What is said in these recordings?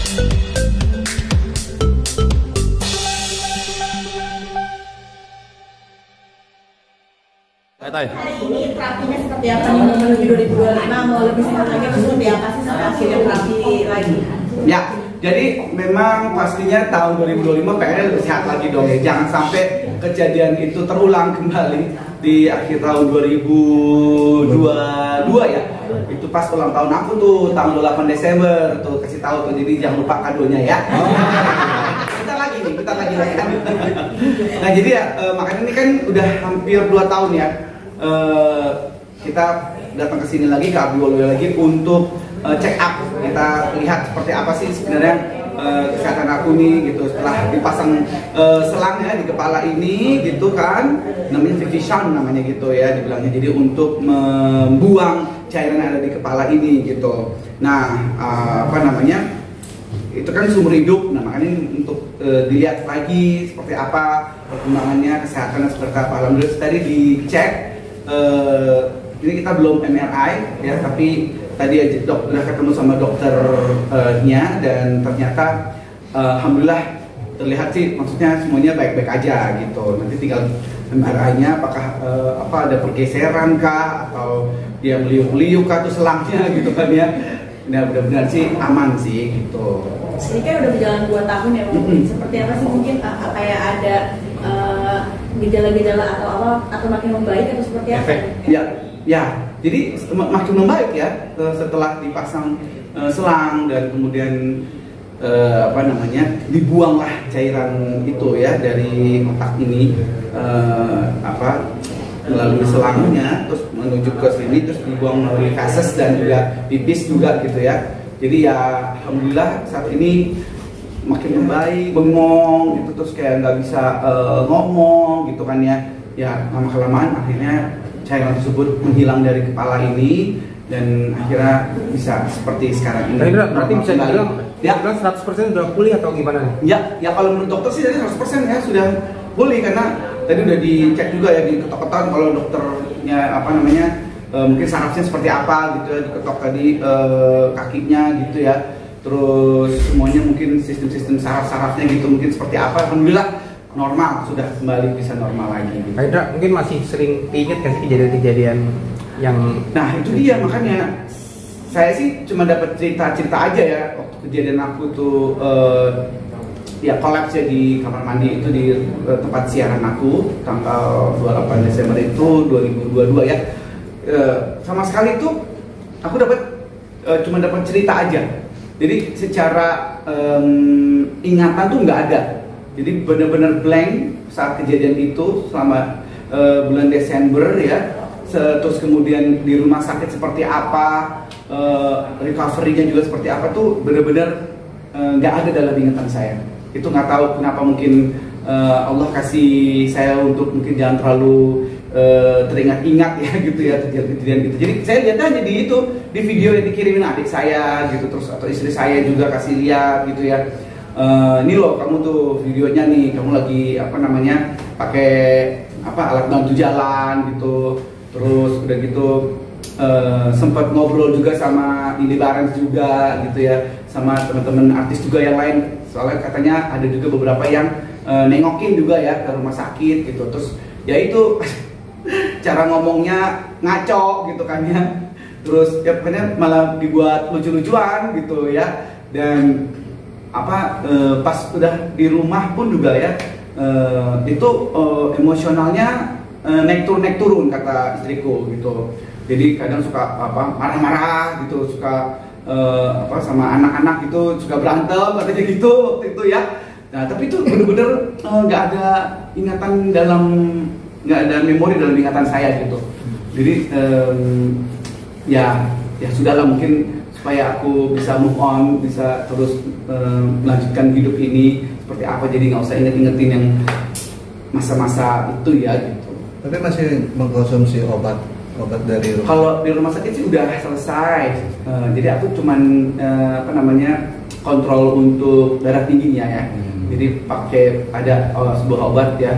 Hari ini terapinya seperti apa nih menuju 2025, mau lebih sehat lagi atau seperti apa sih sampai akhirnya terapi lagi? Ya, jadi memang pastinya tahun 2025 pengennya lebih sehat lagi dong ya. Jangan sampai kejadian itu terulang kembali di akhir tahun 2022 ya. Itu pas ulang tahun aku tuh, tanggal 8 Desember tuh, kasih tahu tuh, jadi jangan lupa kadonya ya. Kita lagi kan. Nah jadi ya, makanya ini kan udah hampir 2 tahun ya. Kita datang ke sini lagi, ke Abdi Waluyo lagi untuk check up. Kita lihat seperti apa sih sebenarnya kesehatan aku nih gitu, setelah dipasang selangnya di kepala ini gitu kan, namanya Vivisan namanya gitu ya dibilangnya, jadi untuk membuang cairan yang ada di kepala ini gitu. Nah apa namanya, itu kan sumber hidup. Nah makanya untuk dilihat lagi seperti apa perkembangannya, kesehatannya seperti apa. Alhamdulillah tadi dicek, ini kita belum MRI ya, tapi tadi aja udah ketemu sama dokternya dan ternyata alhamdulillah terlihat sih, maksudnya semuanya baik-baik aja gitu. Nanti tinggal MRI-nya apakah apa ada pergeseran kah, atau dia meliuk-meliuk kah tuh selangnya gitu kan ya. Nah benar-benar sih aman sih gitu. Ini kan udah berjalan 2 tahun ya, seperti apa sih mungkin kayak ada gejala-gejala atau apa, atau makin membaik atau seperti apa? Ya, jadi makin membaik ya setelah dipasang selang dan kemudian apa namanya, dibuanglah cairan itu ya dari otak ini melalui selangnya, terus menuju ke sini, terus dibuang melalui feses dan juga pipis juga gitu ya. Jadi ya alhamdulillah saat ini makin membaik, bengong gitu, terus kayak nggak bisa ngomong gitu kan ya. Ya lama kelamaan akhirnya cairan tersebut menghilang dari kepala ini dan akhirnya bisa seperti sekarang ini. Berarti bisa dibilang ya 100% sudah pulih atau gimana nih? Ya kalau menurut dokter sih dari 100% ya sudah pulih, karena tadi udah dicek juga ya, diketok-ketok kalau dokternya apa namanya, mungkin sarafnya seperti apa gitu ya, diketok tadi kakinya gitu ya, terus semuanya mungkin sistem-sistem saraf-sarafnya gitu mungkin seperti apa. Alhamdulillah normal, sudah kembali bisa normal lagi gitu. Haidra mungkin masih sering ingat kan kejadian-kejadian yang... Nah itu dia, makanya saya sih cuma dapat cerita-cerita aja ya waktu kejadian aku tuh ya kolaps ya di kamar mandi itu, di tempat siaran aku tanggal 28 Desember itu 2022 ya. Sama sekali itu aku cuma dapat cerita aja. Jadi secara ingatan tuh nggak ada. Jadi benar-benar blank saat kejadian itu selama bulan Desember ya. Terus kemudian di rumah sakit seperti apa, recovery-nya juga seperti apa tuh benar-benar nggak ada dalam ingatan saya. Itu nggak tahu kenapa, mungkin Allah kasih saya untuk mungkin jangan terlalu teringat-ingat ya gitu ya kejadian gitu. Jadi saya lihat aja di video yang dikirimin adik saya gitu, terus atau istri saya juga kasih lihat gitu ya. Ini loh kamu tuh videonya nih, kamu lagi apa namanya pakai apa alat bantu jalan gitu. Terus udah gitu sempat ngobrol juga sama Indi Barens juga gitu ya, sama teman-teman artis juga yang lain. Soalnya katanya ada juga beberapa yang nengokin juga ya ke rumah sakit gitu. Terus ya itu cara ngomongnya ngaco gitu kan ya. Terus ya pokoknya malah dibuat lucu-lucuan gitu ya. Dan apa pas udah di rumah pun juga ya itu emosionalnya naik turun kata istriku gitu. Jadi kadang suka apa marah-marah gitu, suka apa sama anak-anak gitu, suka berantem katanya gitu waktu itu ya. Nah tapi itu bener-bener nggak ada ingatan dalam, nggak ada memori dalam ingatan saya gitu. Jadi ya sudahlah, mungkin supaya aku bisa move on, bisa terus melanjutkan hidup ini seperti apa, jadi nggak usah inget-ingetin yang masa-masa itu ya gitu. Tapi masih mengkonsumsi obat dari rumah? Kalau di rumah sakit sih udah selesai. Jadi aku cuman apa namanya kontrol untuk darah tingginya ya. Jadi pakai ada sebuah obat ya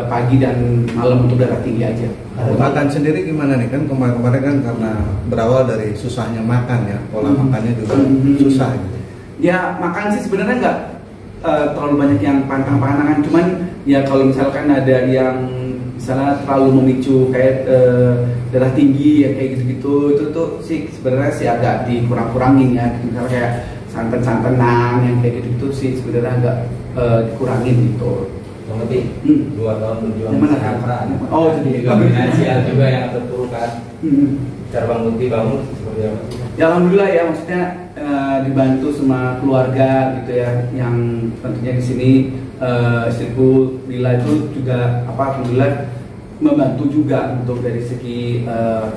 pagi dan malam untuk darah tinggi aja. Makan sendiri gimana nih, kan kemarin kan karena berawal dari susahnya makan ya, pola makannya juga susah gitu. Ya makan sih sebenarnya nggak terlalu banyak yang pantang-pantangan, cuman ya kalau misalkan ada yang misalnya terlalu memicu kayak darah tinggi ya kayak gitu-gitu, itu tuh sih sebenarnya sih agak dikurang-kurangin ya. Misalnya kayak santan-santanan yang kayak gitu-gitu sih sebenarnya agak dikurangin gitu. Lebih 2 tahun berjuang kesehatan. Oh jadi finansial juga yang terpuruk kan. Cara Bang Lutfi bangun seperti apa? Ya alhamdulillah ya, maksudnya dibantu sama keluarga gitu ya, yang tentunya di sini istriku Lila itu juga alhamdulillah membantu juga untuk dari segi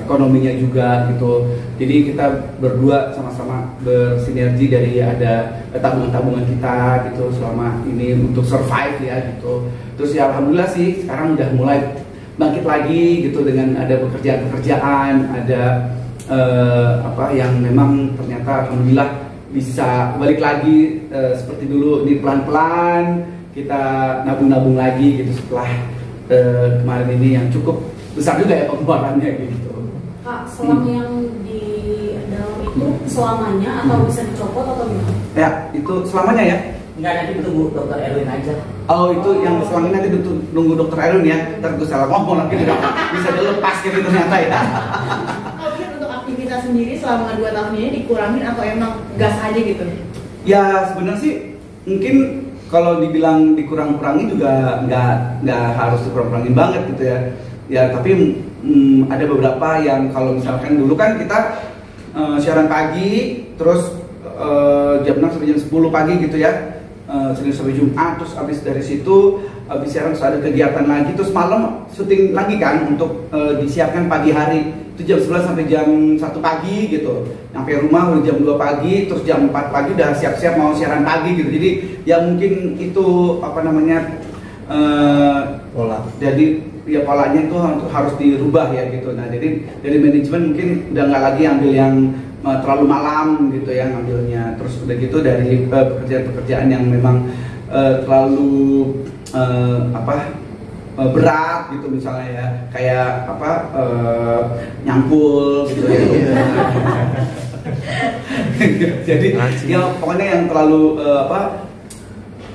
ekonominya juga gitu. Jadi kita berdua sama-sama bersinergi dari ada tabungan-tabungan kita gitu selama ini untuk survive ya gitu. Terus ya alhamdulillah sih sekarang udah mulai bangkit lagi gitu dengan ada pekerjaan-pekerjaan, ada yang memang ternyata alhamdulillah bisa balik lagi seperti dulu. Ini pelan-pelan kita nabung-nabung lagi gitu setelah kemarin ini yang cukup besar juga ya pengeluarannya gitu. Kak, selang yang di dalam itu selamanya atau bisa dicopot atau gimana? Ya itu selamanya ya. Enggak, nanti tunggu dokter Erwin aja. Oh itu yang selang ini nanti nunggu dokter Erwin ya. Ntar gue salah ngomong lagi juga bisa dilepas gitu ternyata ya. Untuk aktivitas sendiri selama 2 tahun ini dikurangin atau emang gas aja gitu? Ya sebenarnya sih mungkin kalau dibilang dikurang-kurangi juga nggak harus dikurang-kurangin banget gitu ya. Ya tapi ada beberapa yang kalau misalkan dulu kan kita siaran pagi terus jam 6 sampai jam 10 pagi gitu ya, Senin sampai Jumat, terus habis dari situ habis siaran terus ada kegiatan lagi, terus malam syuting lagi kan untuk disiarkan pagi hari itu jam 11 sampai jam 1 pagi gitu. Sampai rumah udah jam 2 pagi, terus jam 4 pagi udah siap-siap mau siaran pagi gitu. Jadi ya mungkin itu pola. Jadi ya polanya itu harus dirubah ya gitu. Nah jadi dari manajemen mungkin udah nggak lagi ambil yang terlalu malam gitu ya ngambilnya. Terus udah gitu dari pekerjaan-pekerjaan yang memang terlalu berat gitu misalnya ya, kayak nyangkul gitu ya. Jadi ya pokoknya yang terlalu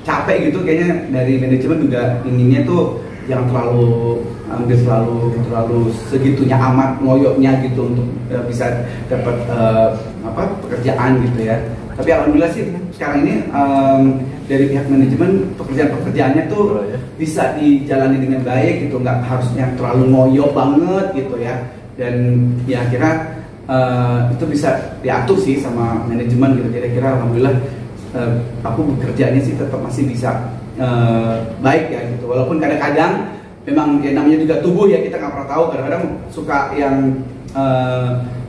capek gitu kayaknya dari manajemen juga inginnya tuh yang terlalu terlalu segitunya amat ngoyoknya gitu untuk bisa dapat pekerjaan gitu ya. Tapi alhamdulillah sih sekarang ini dari pihak manajemen pekerjaannya tuh bisa dijalani dengan baik gitu, nggak harus yang terlalu ngoyo banget gitu ya. Dan ya kira itu bisa diatur sih sama manajemen gitu. Jadi kira alhamdulillah aku bekerjanya sih tetap masih bisa baik ya gitu. Walaupun kadang-kadang memang ya namanya juga tubuh ya, kita nggak pernah tahu, kadang-kadang suka yang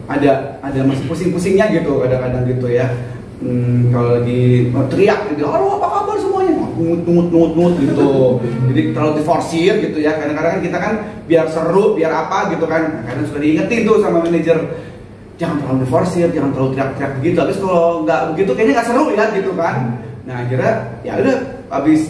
ada masih pusing-pusingnya gitu kadang-kadang gitu ya. Kalau lagi teriak gitu, halo apa kabar semuanya, ngut gitu. Jadi terlalu diforsir gitu ya. Kadang-kadang kan kita kan biar seru, biar apa gitu kan. Kadang sudah diingetin tuh sama manajer, jangan terlalu diforsir, jangan terlalu teriak-teriak begitu. Habis kalau nggak begitu kayaknya nggak seru ya gitu kan. Nah akhirnya ya udah habis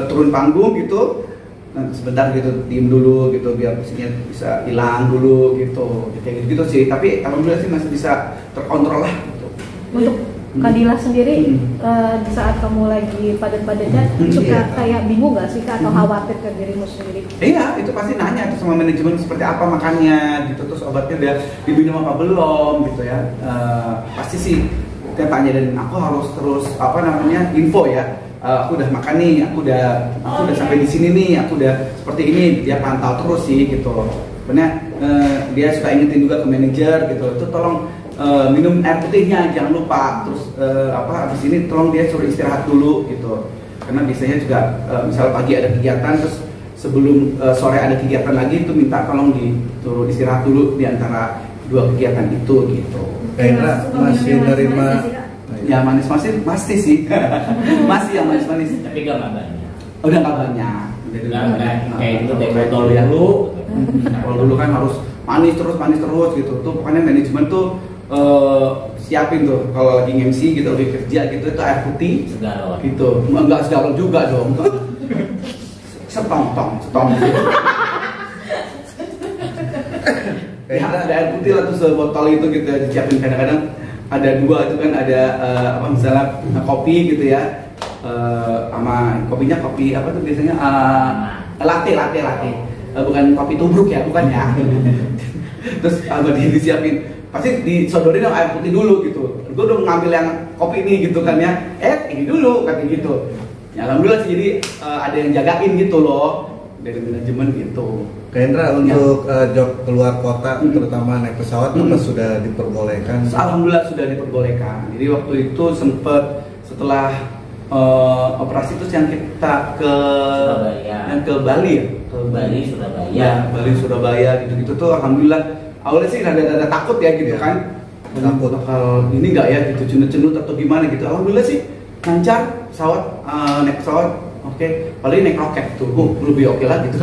turun panggung gitu, nah, sebentar gitu diem dulu gitu biar mesinnya bisa hilang dulu gitu, kayak gitu sih. Tapi alhamdulillah sih masih bisa terkontrol lah gitu. Untuk Kadila sendiri di saat kamu lagi padat-padatnya suka kayak bingung nggak sih Kak, atau khawatir ke dirimu sendiri? Iya, itu pasti nanya tuh sama manajemen seperti apa makannya gitu, terus obatnya udah diminum apa belum gitu ya. Pasti sih dia tanya dan aku harus terus info ya. Aku udah makan nih, aku udah sampai di sini nih, aku udah seperti ini, dia pantau terus sih gitu. Sebenarnya dia suka ingetin juga ke manajer gitu, itu tolong minum air putihnya jangan lupa, terus habis ini tolong dia suruh istirahat dulu gitu. Karena biasanya juga misal pagi ada kegiatan, terus sebelum sore ada kegiatan lagi itu minta tolong disuruh istirahat dulu di antara 2 kegiatan itu gitu. Kayaknya masih nerima. Ya manis-manis pasti sih. Masih yang manis-manis. Tapi gak banyak. Udah nggak banyak. Kayak gitu kayak botol dulu. Kalau dulu kan harus manis terus gitu. Tuh pokoknya manajemen tuh siapin tuh kalau lagi MC gitu, lagi kerja gitu, itu air putih Segalon gitu. Enggak segalon juga dong. Setong. Ya ada air putih lah tuh sebotol itu gitu ya, disiapin. Kadang-kadang ada dua itu kan, ada apa misalnya kopi gitu ya, sama kopinya kopi apa tuh biasanya latte, bukan kopi tubruk ya, bukan ya. Terus sama disiapin, pasti disodorin sama air putih dulu gitu. Gue udah ngambil yang kopi ini gitu kan ya, ini dulu katanya gitu. Ya alhamdulillah sih, jadi ada yang jagain gitu loh dari manajemen gitu. Kak Hendra, untuk job keluar kota, terutama naik pesawat, apa sudah diperbolehkan? Alhamdulillah sudah diperbolehkan. Jadi waktu itu sempet setelah operasi terus yang kita ke Surabaya. yang ke Bali ya, ke Bali, Surabaya. Ya, Bali, Surabaya gitu-gitu tuh alhamdulillah. Awalnya sih rada takut ya gitu kan. Takut bakal ini enggak ya gitu, cenut-cenut atau gimana gitu. Alhamdulillah sih lancar, pesawat naik pesawat oke. Paling naik roket tuh lebih oke lagi gitu.